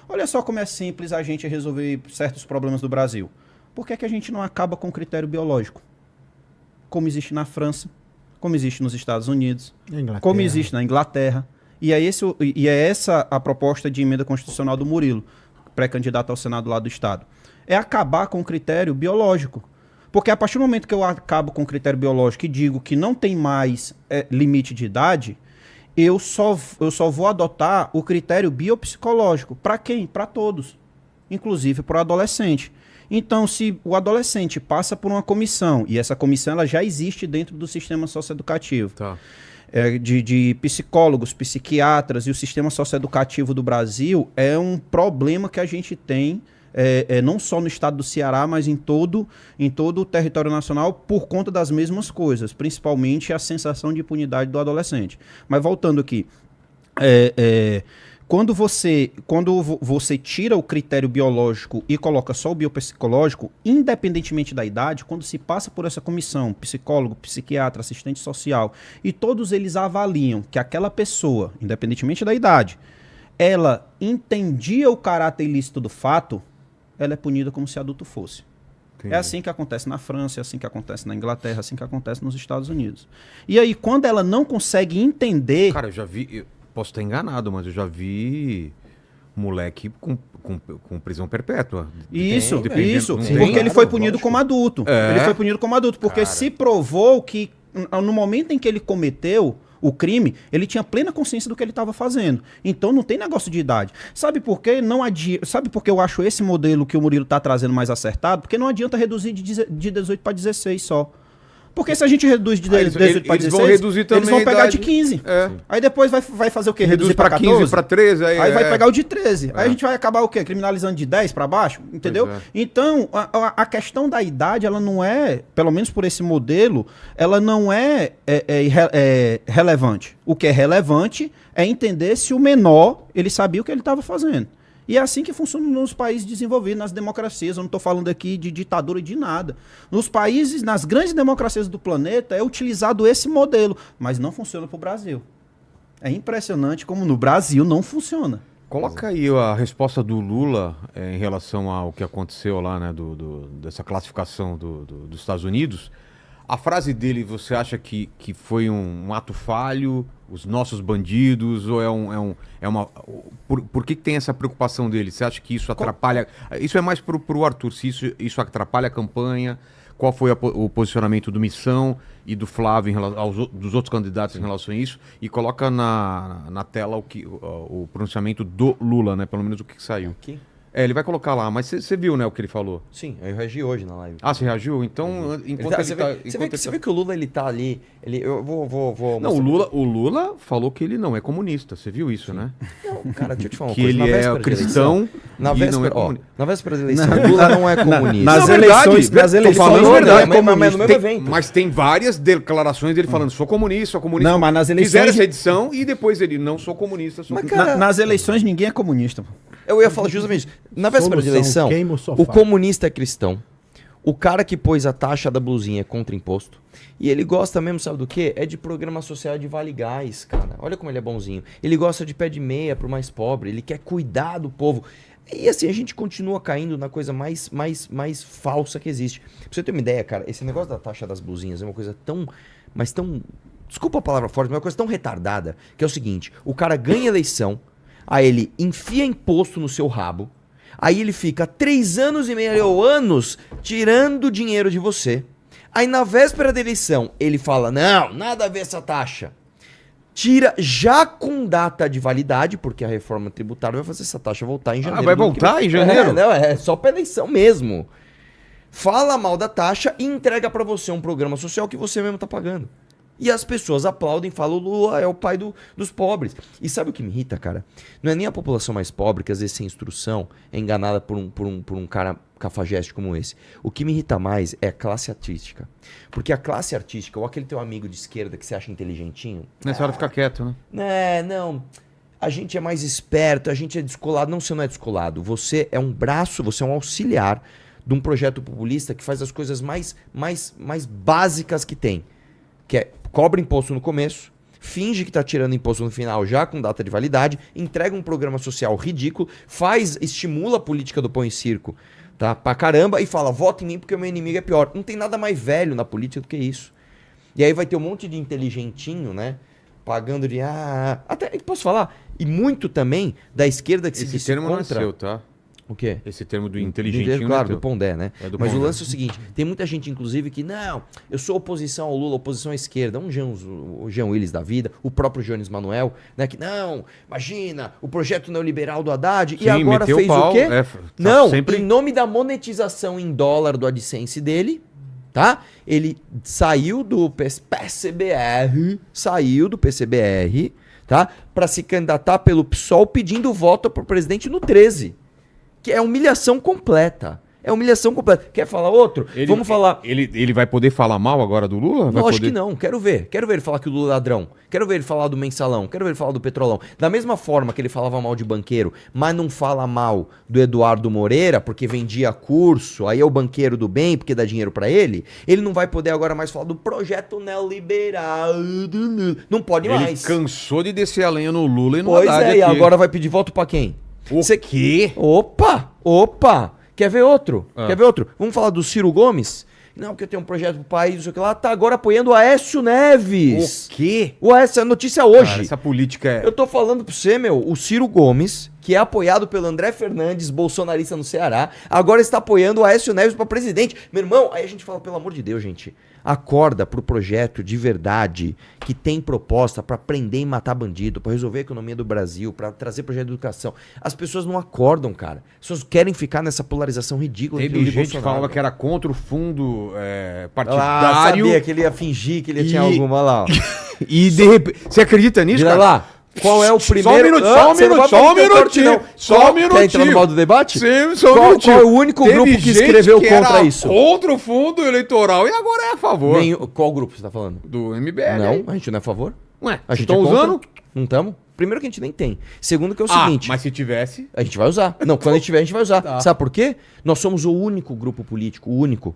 Olha só como é simples a gente resolver certos problemas do Brasil. Por que é que a gente não acaba com o critério biológico? Como existe na França, como existe nos Estados Unidos, como existe na Inglaterra. E é essa a proposta de emenda constitucional do Murilo, pré-candidato ao Senado lá do Estado. É acabar com o critério biológico. Porque a partir do momento que eu acabo com o critério biológico e digo que não tem mais limite de idade, eu só vou adotar o critério biopsicológico. Para quem? Para todos. Inclusive para o adolescente. Então, se o adolescente passa por uma comissão, e essa comissão ela já existe dentro do sistema socioeducativo, de psicólogos, psiquiatras, e o sistema socioeducativo do Brasil é um problema que a gente tem, não só no estado do Ceará, mas em todo o território nacional, por conta das mesmas coisas, principalmente a sensação de impunidade do adolescente. Mas voltando aqui, quando você tira o critério biológico e coloca só o biopsicológico, independentemente da idade, quando se passa por essa comissão, psicólogo, psiquiatra, assistente social, e todos eles avaliam que aquela pessoa, independentemente da idade, ela entendia o caráter ilícito do fato, ela é punida como se adulto fosse. Entendi. É assim que acontece na França, é assim que acontece na Inglaterra, é assim que acontece nos Estados Unidos. E aí, quando ela não consegue entender... Cara, eu já vi... Posso estar enganado, mas eu já vi moleque com prisão perpétua. Isso. Porque ele foi punido como adulto. Ele foi punido como adulto, porque se provou que no momento em que ele cometeu o crime, ele tinha plena consciência do que ele estava fazendo. Então não tem negócio de idade. Sabe por quê? Sabe por que eu acho esse modelo que o Murilo está trazendo mais acertado? Porque não adianta reduzir de 18 para 16 só. Porque se a gente reduz de 18 para 16, vão reduzir também eles vão pegar de 15. Aí depois vai fazer o quê? Reduzir para 15, para 13. Aí vai pegar o de 13. Aí a gente vai acabar o quê? Criminalizando de 10 para baixo, entendeu? Então, a questão da idade, ela não é, pelo menos por esse modelo, ela não é relevante. O que é relevante é entender se o menor, ele sabia o que ele estava fazendo. E é assim que funciona nos países desenvolvidos, nas democracias. Eu não estou falando aqui de ditadura e de nada. Nos países, nas grandes democracias do planeta, é utilizado esse modelo, mas não funciona para o Brasil. É impressionante como no Brasil não funciona. Coloca aí a resposta do Lula em relação ao que aconteceu lá, né, dessa classificação dos Estados Unidos. A frase dele, você acha que foi um ato falho, os nossos bandidos, ou é uma... Por que tem essa preocupação dele? Você acha que isso atrapalha... Isso é mais pro Arthur, se isso atrapalha a campanha, qual foi o posicionamento do Missão e do Flávio, dos outros candidatos em relação a isso, e coloca na tela o pronunciamento do Lula, né? Pelo menos o que saiu. Aqui? Ele vai colocar lá, mas você viu, né, o que ele falou? Sim, eu reagi hoje na live. Ah, você reagiu? Então, Você vê que o Lula, ele tá ali, eu vou não, o Lula falou que ele não é comunista, você viu isso, né? Não, cara, deixa eu te falar uma que coisa. ele é cristão na e não é comunista. Na véspera da eleição, o Lula não é comunista. Nas eleições, mas tem várias declarações dele falando, sou comunista. Não, mas nas eleições... Fizeram essa edição e depois ele, não sou comunista, sou mas, cara, nas eleições ninguém é comunista. Eu ia falar justamente isso. Na véspera de eleição, o comunista é cristão. O cara que pôs a taxa da blusinha é contra imposto. E ele gosta mesmo, sabe do quê? É de programa social de Vale Gás, cara. Olha como ele é bonzinho. Ele gosta de pé de meia pro mais pobre. Ele quer cuidar do povo. E assim, a gente continua caindo na coisa mais falsa que existe. Pra você ter uma ideia, cara, esse negócio da taxa das blusinhas é uma coisa tão... Desculpa a palavra forte, mas é uma coisa tão retardada. Que é o seguinte, o cara ganha eleição... Aí ele enfia imposto no seu rabo. Aí ele fica 3 anos e meio ou anos tirando dinheiro de você. Aí na véspera da eleição ele fala, não, nada a ver essa taxa. Tira já com data de validade, porque a reforma tributária vai fazer essa taxa voltar em janeiro. Vai voltar em janeiro? Não, é só pra eleição mesmo. Fala mal da taxa e entrega pra você um programa social que você mesmo tá pagando. E as pessoas aplaudem, falam, o Lula é o pai dos pobres. E sabe o que me irrita, cara? Não é nem a população mais pobre, que às vezes sem instrução é enganada por um cara cafajeste como esse. O que me irrita mais é a classe artística. Porque a classe artística, ou aquele teu amigo de esquerda que você acha inteligentinho... Nessa hora fica quieto, né? Não. A gente é mais esperto, a gente é descolado. Não, você não é descolado. Você é um braço, você é um auxiliar de um projeto populista que faz as coisas mais básicas que tem. Que é, cobra imposto no começo, finge que está tirando imposto no final já com data de validade, entrega um programa social ridículo, estimula a política do pão e circo, tá? Pra caramba, e fala, vota em mim porque o meu inimigo é pior. Não tem nada mais velho na política do que isso. E aí vai ter um monte de inteligentinho, né? Pagando de... Até, posso falar? E muito também da esquerda que se disse contra... Esse termo nasceu, tá? O quê? Esse termo do inteligentinho. Claro, do Pondé, né? Mas Pondé. O lance é o seguinte, tem muita gente, inclusive, que não, eu sou oposição ao Lula, oposição à esquerda, o Jean Willis da vida, o próprio Jones Manuel, né? Que não, imagina, o projeto neoliberal do Haddad, e agora fez o quê? Não, em nome da monetização em dólar do AdSense dele, tá? Ele saiu do PCBR, tá? Para se candidatar pelo PSOL pedindo voto pro presidente no 13. Que é humilhação completa. Quer falar outro? Vamos falar. Ele vai poder falar mal agora do Lula? Acho que não. Quero ver ele falar que o Lula é ladrão. Quero ver ele falar do mensalão. Quero ver ele falar do petrolão. Da mesma forma que ele falava mal de banqueiro, mas não fala mal do Eduardo Moreira, porque vendia curso, aí é o banqueiro do bem, porque dá dinheiro pra ele. Ele não vai poder agora mais falar do projeto neoliberal. Não pode mais. Ele cansou de descer a lenha no Lula e no Haddad. Pois é, e agora vai pedir voto pra quem? Quê? Opa! Quer ver outro? Vamos falar do Ciro Gomes? Não, que eu tenho um projeto pro país, não sei o que lá. Tá agora apoiando o Aécio Neves. O quê? Essa é a notícia hoje. Cara, essa política é... Eu tô falando pra você, o Ciro Gomes, que é apoiado pelo André Fernandes, bolsonarista no Ceará, agora está apoiando o Aécio Neves pra presidente. Meu irmão, aí a gente fala, pelo amor de Deus, gente, acorda pro projeto de verdade que tem proposta pra prender e matar bandido, pra resolver a economia do Brasil, pra trazer projeto de educação. As pessoas não acordam, cara. As pessoas querem ficar nessa polarização ridícula. Teve gente que falava que era contra o fundo partidário. Sabia que ele ia fingir que ele tinha alguma lá. E de repente... Você acredita nisso, cara? Lá. Qual é o primeiro... Só um minutinho. Quer entrar no modo debate? Sim, só um minutinho. Qual é o único grupo que escreveu contra isso? Contra o fundo eleitoral e agora é a favor. Qual grupo você tá falando? Do MBL. Não, a gente não é a favor. Ué, a gente estão usando? Não estamos. Primeiro que a gente nem tem. Segundo que é o seguinte... mas se tivesse... A gente vai usar. Não, quando a gente tiver, a gente vai usar. Tá. Sabe por quê? Nós somos o único grupo político,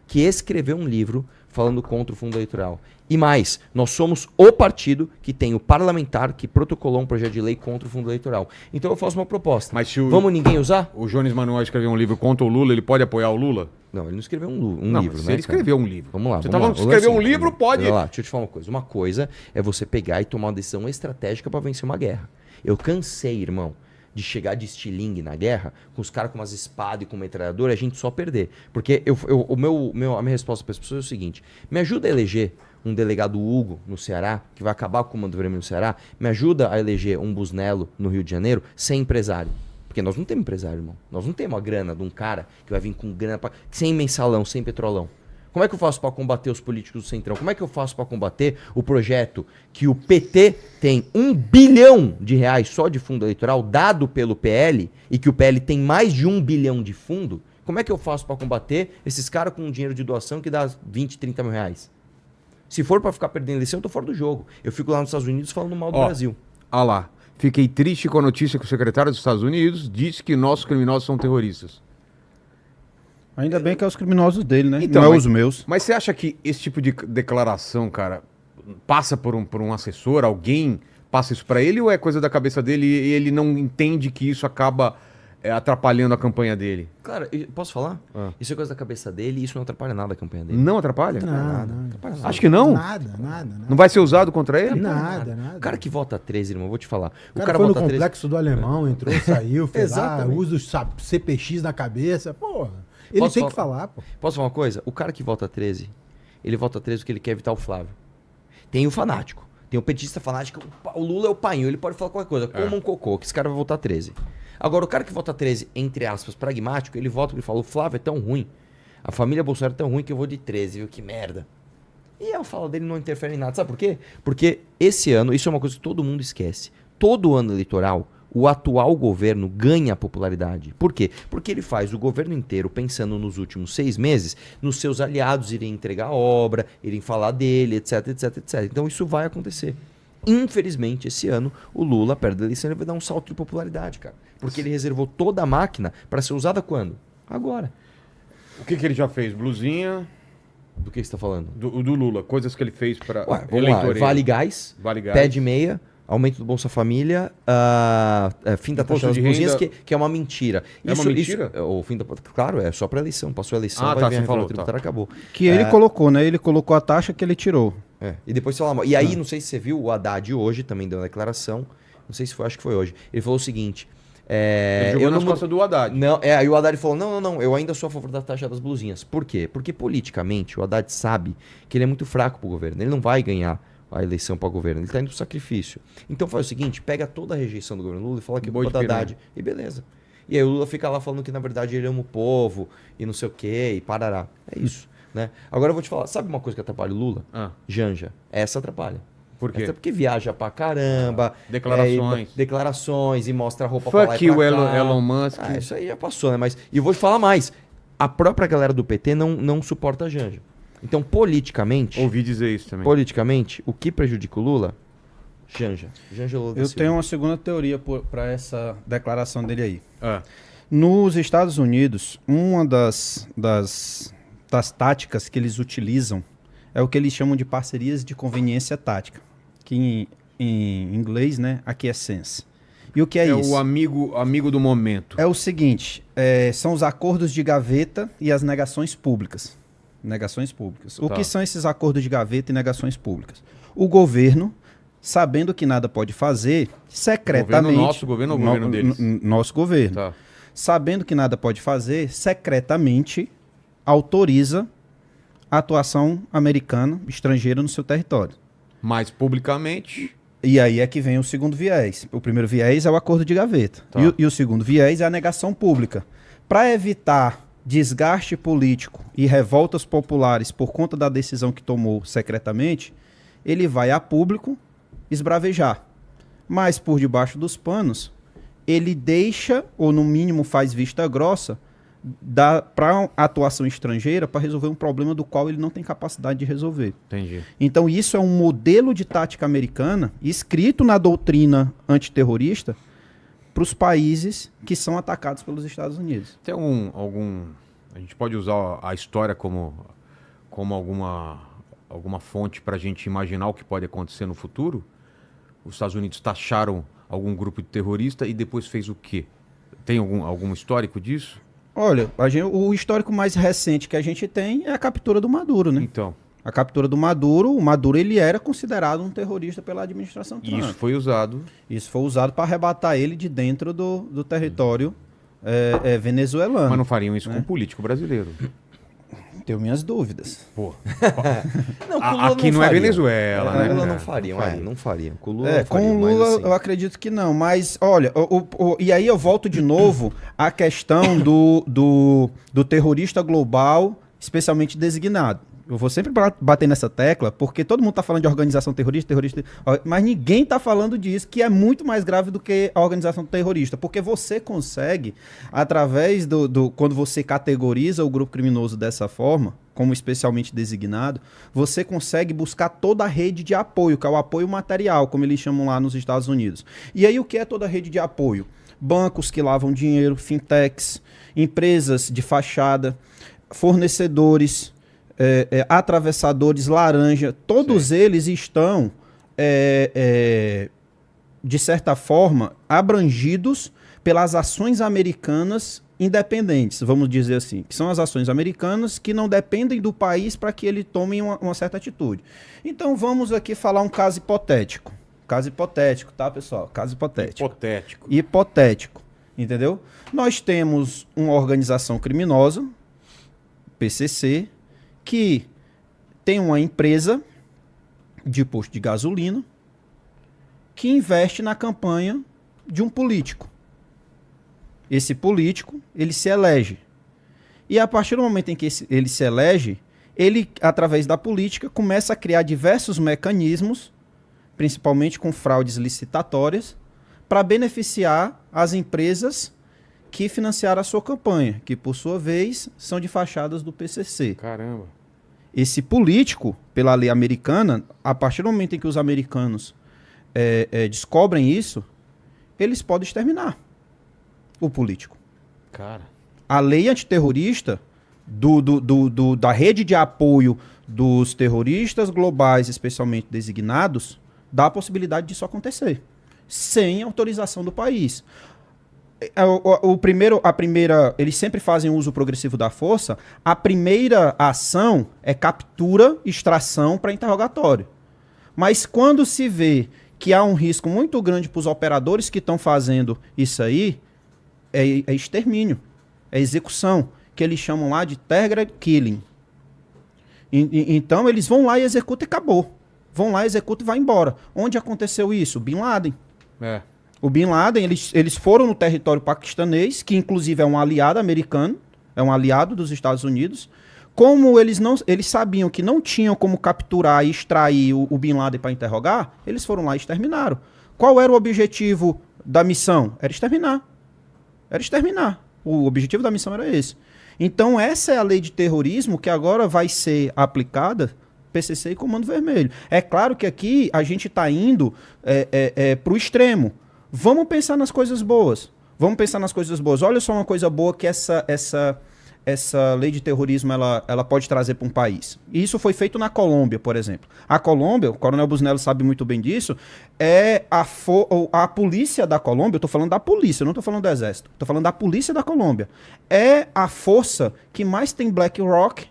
que escreveu um livro falando contra o fundo eleitoral. E mais, nós somos o partido que tem o parlamentar que protocolou um projeto de lei contra o fundo eleitoral. Então eu faço uma proposta. Mas se vamos ninguém usar? O Jones Manuel escreveu um livro contra o Lula, ele pode apoiar o Lula? Não, ele não escreveu um livro, né? Ele escreveu um livro. Vamos lá. Você tá falando que escreveu um livro, pode... Olha lá, deixa eu te falar uma coisa. Uma coisa é você pegar e tomar uma decisão estratégica para vencer uma guerra. Eu cansei, irmão, de chegar de estilingue na guerra, com os caras com umas espadas e com metralhadora, a gente só perder. Porque a minha resposta para as pessoas é o seguinte: me ajuda a eleger um delegado Hugo no Ceará, que vai acabar com o Comando Vermelho no Ceará, me ajuda a eleger um Busnello no Rio de Janeiro, sem empresário. Porque nós não temos empresário, irmão. Nós não temos a grana de um cara que vai vir com grana sem mensalão, sem petrolão. Como é que eu faço para combater os políticos do Centrão? Como é que eu faço para combater o projeto que o PT tem R$1 bilhão só de fundo eleitoral dado pelo PL e que o PL tem mais de 1 bilhão de fundo? Como é que eu faço para combater esses caras com dinheiro de doação que dá 20, 30 mil reais? Se for para ficar perdendo eleição, eu tô fora do jogo. Eu fico lá nos Estados Unidos falando mal do Brasil. Ah lá. Fiquei triste com a notícia que o secretário dos Estados Unidos disse que nossos criminosos são terroristas. Ainda bem que é os criminosos dele, né? Então, não é os meus. Mas você acha que esse tipo de declaração, cara, passa por um assessor, alguém passa isso pra ele, ou é coisa da cabeça dele e ele não entende que isso acaba atrapalhando a campanha dele? Cara, posso falar? Isso é coisa da cabeça dele e isso não atrapalha nada a campanha dele. Não atrapalha? Não. Acho que não? Nada. Não vai ser usado contra ele? Nada. O cara que vota 13, irmão, vou te falar. O cara foi no complexo do Alemão, entrou, saiu, fez Exatamente. usa o CPX na cabeça, porra. Ele tem que falar, pô. Posso falar uma coisa? O cara que vota 13, ele vota 13 porque ele quer evitar o Flávio. Tem o fanático. Tem o petista fanático. O Lula é o painho. Ele pode falar qualquer coisa. Como um cocô, que esse cara vai votar 13. Agora, o cara que vota 13, entre aspas, pragmático, ele vota porque ele fala: o Flávio é tão ruim. A família Bolsonaro é tão ruim que eu vou de 13, viu? Que merda. E a fala dele não interfere em nada. Sabe por quê? Porque esse ano, isso é uma coisa que todo mundo esquece. Todo ano eleitoral, o atual governo ganha popularidade. Por quê? Porque ele faz o governo inteiro pensando nos últimos 6 meses, nos seus aliados irem entregar a obra, irem falar dele, etc. Então isso vai acontecer. Infelizmente, esse ano, o Lula, perto da eleição, ele vai dar um salto de popularidade, cara. Porque ele reservou toda a máquina para ser usada quando? Agora. O que ele já fez? Blusinha... Do que você está falando? Do Lula, coisas que ele fez para eleitores. Vale gás, pé de meia, aumento do Bolsa Família, fim da taxa das blusinhas, que é uma mentira. É uma mentira? O fim da, claro, é só para eleição. Passou a eleição, vai vir a reforma tributária, acabou. Que ele colocou, né? Ele colocou a taxa que ele tirou. E depois você fala... E aí, não sei se você viu, o Haddad hoje também deu uma declaração, não sei se foi, acho que foi hoje. Ele falou o seguinte... Ele jogou nas costas do Haddad. Não, aí o Haddad falou, não, eu ainda sou a favor da taxa das blusinhas. Por quê? Porque politicamente o Haddad sabe que ele é muito fraco pro governo. Ele não vai ganhar a eleição para o governo, ele tá indo pro sacrifício. Então faz o seguinte, pega toda a rejeição do governo Lula e fala que é culpa da Haddad. E beleza. E aí o Lula fica lá falando que na verdade ele ama o povo e não sei o quê, e parará. É isso, né? Agora eu vou te falar, sabe uma coisa que atrapalha o Lula? Janja. Essa atrapalha. Por quê? Até porque viaja pra caramba. Declarações e mostra a roupa pra lá e pra cá. Fuck you, Elon Musk. Isso aí já passou, né? Mas, e eu vou te falar mais. A própria galera do PT não suporta a Janja. Então, politicamente... Ouvi dizer isso também. Politicamente, o que prejudica o Lula? Janja. Lula Eu tenho uma segunda teoria para essa declaração dele aí. Nos Estados Unidos, uma das táticas que eles utilizam é o que eles chamam de parcerias de conveniência tática. Que em inglês, né, acquiescence. E o que é isso? É o amigo do momento. É o seguinte, são os acordos de gaveta e as negações públicas. Negações públicas. O que são esses acordos de gaveta e negações públicas? O governo, sabendo que nada pode fazer, secretamente... Nosso governo ou o governo deles? Nosso governo. Sabendo que nada pode fazer, secretamente autoriza a atuação americana, estrangeira, no seu território. Mas publicamente... E aí é que vem o segundo viés. O primeiro viés é o acordo de gaveta. E o segundo viés é a negação pública. Para evitar desgaste político e revoltas populares por conta da decisão que tomou secretamente, ele vai a público esbravejar. Mas por debaixo dos panos, ele deixa, ou no mínimo faz vista grossa, para a atuação estrangeira para resolver um problema do qual ele não tem capacidade de resolver. Entendi. Então isso é um modelo de tática americana escrito na doutrina antiterrorista para os países que são atacados pelos Estados Unidos. Tem a gente pode usar a história como alguma fonte para a gente imaginar o que pode acontecer no futuro? Os Estados Unidos taxaram algum grupo de terrorista e depois fez o quê? Tem algum histórico disso? Olha, o histórico mais recente que a gente tem é a captura do Maduro, né? Então. A captura do Maduro, o Maduro ele era considerado um terrorista pela administração Trump. Isso foi usado. Isso foi usado para arrebatar ele de dentro do território venezuelano. Mas não fariam isso com um político brasileiro. Tenho minhas dúvidas. Pô. Não, aqui não é Venezuela, né? Lula não fariam, não fariam. Com o Lula, com o Lula assim, eu acredito que não. Mas, olha, e aí eu volto de novo à questão do terrorista global, especialmente designado. Eu vou sempre bater nessa tecla, porque todo mundo está falando de organização terrorista, mas ninguém está falando disso, que é muito mais grave do que a organização terrorista, porque você consegue, através quando você categoriza o grupo criminoso dessa forma, como especialmente designado, você consegue buscar toda a rede de apoio, que é o apoio material, como eles chamam lá nos Estados Unidos. E aí o que é toda a rede de apoio? Bancos que lavam dinheiro, fintechs, empresas de fachada, fornecedores... atravessadores laranja, todos eles estão, de certa forma, abrangidos pelas ações americanas independentes, vamos dizer assim, que são as ações americanas que não dependem do país para que ele tome uma certa atitude. Então vamos aqui falar um caso hipotético. Caso hipotético, tá, pessoal? Caso hipotético. Hipotético, entendeu? Nós temos uma organização criminosa, PCC, que tem uma empresa de posto de gasolina que investe na campanha de um político. Esse político, ele se elege. E a partir do momento em que ele se elege, ele, através da política, começa a criar diversos mecanismos, principalmente com fraudes licitatórias, para beneficiar as empresas que financiaram a sua campanha, que, por sua vez, são de fachadas do PCC. Caramba. Esse político, pela lei americana, a partir do momento em que os americanos descobrem isso, eles podem exterminar o político. Cara. A lei antiterrorista da rede de apoio dos terroristas globais, especialmente designados, dá a possibilidade disso acontecer, sem autorização do país. Eles sempre fazem uso progressivo da força. A primeira ação é captura, extração para interrogatório. Mas quando se vê que há um risco muito grande para os operadores que estão fazendo isso aí, é extermínio, é execução, que eles chamam lá de target killing. Então eles vão lá e executam e acabou. Vão lá, executam e vai embora. Onde aconteceu isso? Bin Laden. O Bin Laden, eles foram no território paquistanês, que inclusive é um aliado americano, é um aliado dos Estados Unidos. Como eles sabiam que não tinham como capturar e extrair o Bin Laden para interrogar, eles foram lá e exterminaram. Qual era o objetivo da missão? Era exterminar. O objetivo da missão era esse. Então essa é a lei de terrorismo que agora vai ser aplicada, PCC e Comando Vermelho. É claro que aqui a gente está indo para o extremo. Vamos pensar nas coisas boas. Olha só uma coisa boa que essa lei de terrorismo ela pode trazer para um país. E isso foi feito na Colômbia, por exemplo. A Colômbia, o Coronel Busnello sabe muito bem disso, é a polícia da Colômbia, eu estou falando da polícia, eu não estou falando do exército, estou falando da polícia da Colômbia. É a força que mais tem Black Rock,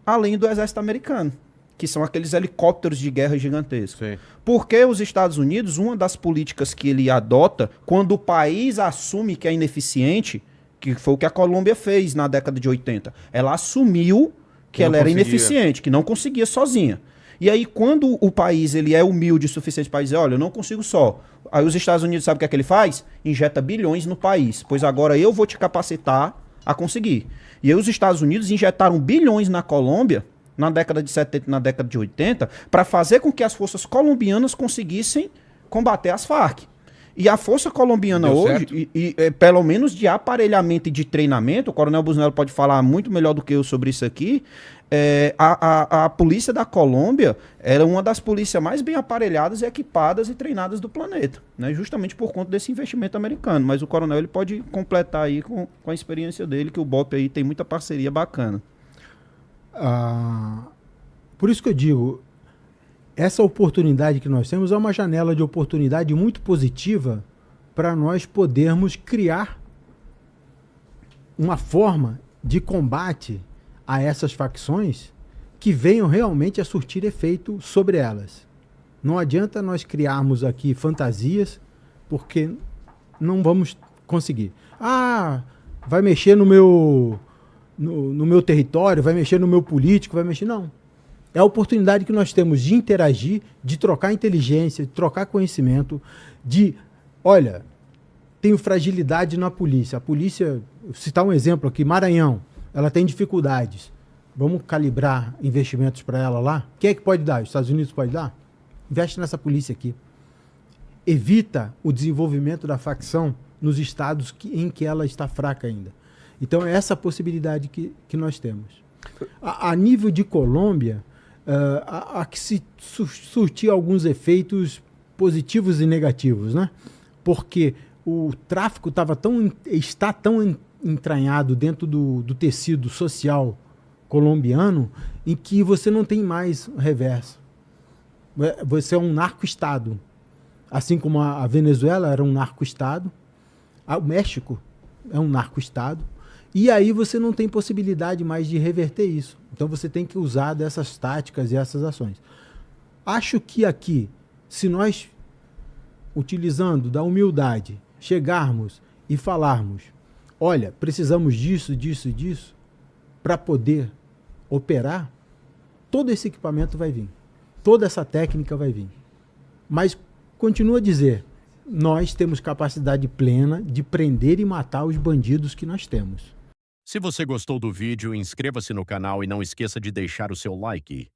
além do exército americano, que são aqueles helicópteros de guerra gigantescos. Sim. Porque os Estados Unidos, uma das políticas que ele adota, quando o país assume que é ineficiente, que foi o que a Colômbia fez na década de 80. Ela assumiu que ela era ineficiente, que não conseguia sozinha. E aí, quando o país ele é humilde o suficiente para dizer, olha, eu não consigo só. Aí os Estados Unidos, sabe o que ele faz? Injeta bilhões no país. Pois agora eu vou te capacitar a conseguir. E aí os Estados Unidos injetaram bilhões na Colômbia, na década de 70 e na década de 80, para fazer com que as forças colombianas conseguissem combater as Farc. E a força colombiana hoje, pelo menos de aparelhamento e de treinamento, o Coronel Busnello pode falar muito melhor do que eu sobre isso aqui, a polícia da Colômbia era uma das polícias mais bem aparelhadas, equipadas e treinadas do planeta, né? Justamente por conta desse investimento americano. Mas o Coronel ele pode completar aí com a experiência dele, que o BOPE aí tem muita parceria bacana. Por isso que eu digo, essa oportunidade que nós temos é uma janela de oportunidade muito positiva para nós podermos criar uma forma de combate a essas facções que venham realmente a surtir efeito sobre elas. Não adianta nós criarmos aqui fantasias, porque não vamos conseguir. Vai mexer no meu território, vai mexer no meu político, vai mexer... Não. É a oportunidade que nós temos de interagir, de trocar inteligência, de trocar conhecimento, olha, tenho fragilidade na polícia. A polícia, vou citar um exemplo aqui, Maranhão, ela tem dificuldades. Vamos calibrar investimentos para ela lá? Quem é que pode dar? Os Estados Unidos pode dar? Investe nessa polícia aqui. Evita o desenvolvimento da facção nos estados em que ela está fraca ainda. Então é essa possibilidade que nós temos. A nível de Colômbia, há que se surtir alguns efeitos positivos e negativos, né? Porque o tráfico está tão entranhado dentro do tecido social colombiano em que você não tem mais reverso. Você é um narco-estado. Assim como a Venezuela era um narco-estado, o México é um narco-estado, e aí você não tem possibilidade mais de reverter isso. Então você tem que usar dessas táticas e essas ações. Acho que aqui, se nós, utilizando da humildade, chegarmos e falarmos, olha, precisamos disso, disso e disso, para poder operar, todo esse equipamento vai vir. Toda essa técnica vai vir. Mas, continuo a dizer, nós temos capacidade plena de prender e matar os bandidos que nós temos. Se você gostou do vídeo, inscreva-se no canal e não esqueça de deixar o seu like.